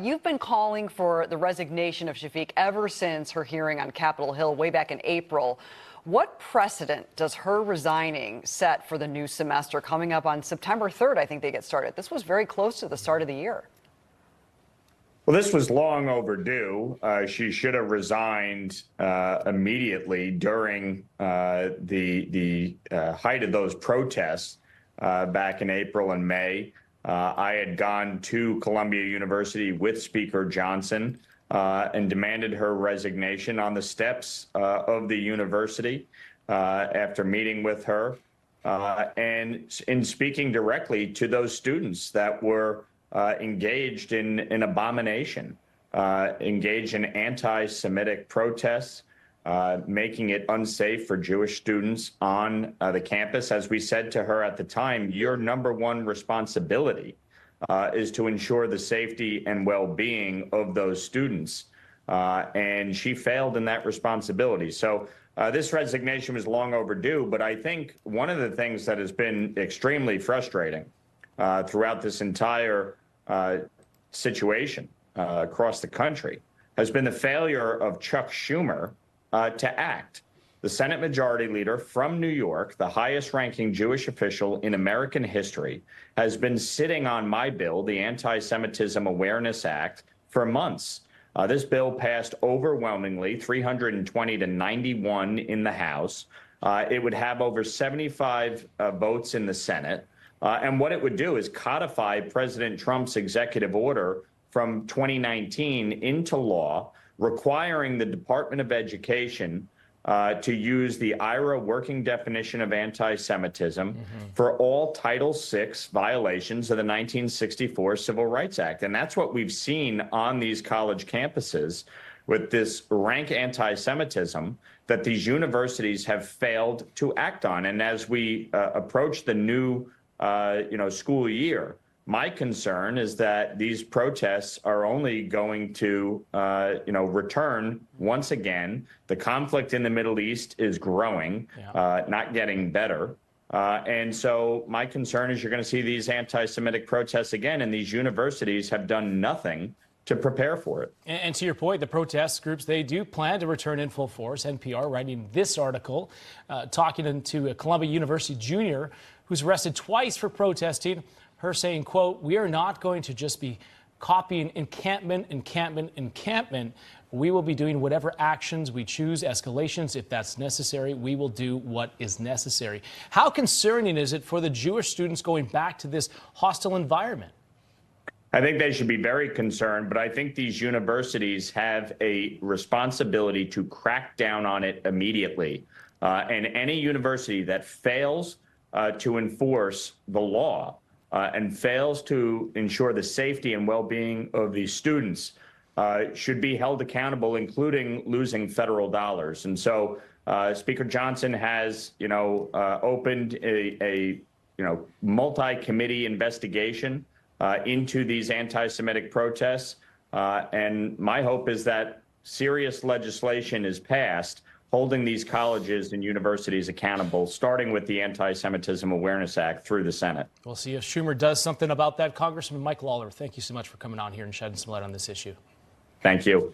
You've been calling for the resignation of Shafiq ever since her hearing on Capitol Hill way back in April. What precedent does her resigning set for the new semester coming up on September 3rd? I think they get started. This was very close to the start of the year. Well, this was long overdue. She should have resigned immediately during the height of those protests back in April and May. I had gone to Columbia University with Speaker Johnson and demanded her resignation on the steps of the university after meeting with her and in speaking directly to those students that were engaged in an abomination, engaged in anti-Semitic protests, making it unsafe for Jewish students on the campus. As we said to her at the time, your number one responsibility is to ensure the safety and well-being of those students. And she failed in that responsibility. So this resignation was long overdue. But I think one of the things that has been extremely frustrating throughout this entire situation across the country has been the failure of Chuck Schumer to act. The Senate Majority Leader from New York, the highest ranking Jewish official in American history, has been sitting on my bill, the Antisemitism Awareness Act, for months. This bill passed overwhelmingly, 320 to 91 in the House. It would have over 75 votes in the Senate. And what it would do is codify President Trump's executive order from 2019 into law, requiring the Department of Education to use the IRA working definition of anti-Semitism for all Title VI violations of the 1964 Civil Rights Act. And that's what we've seen on these college campuses with this rank anti-Semitism that these universities have failed to act on. And as we approach the new school year, my concern is that these protests are only going to, return once again. The conflict in the Middle East is growing, not getting better. And so my concern is you're going to see these anti-Semitic protests again, and these universities have done nothing to prepare for it. And to your point, the protest groups, they do plan to return in full force. NPR writing this article, talking to a Columbia University junior who's arrested twice for protesting. Her saying, quote, "We are not going to just be copying encampment. We will be doing whatever actions we choose, escalations, if that's necessary. We will do what is necessary." How concerning is it for the Jewish students going back to this hostile environment? I think they should be very concerned, but I think these universities have a responsibility to crack down on it immediately. And any university that fails to enforce the law and fails to ensure the safety and well-being of these students should be held accountable, including losing federal dollars. And so Speaker Johnson has, opened a multi-committee investigation into these anti-Semitic protests. And my hope is that serious legislation is passed holding these colleges and universities accountable, starting with the Antisemitism Awareness Act through the Senate. We'll see if Schumer does something about that. Congressman Mike Lawler, thank you so much for coming on here and shedding some light on this issue. Thank you.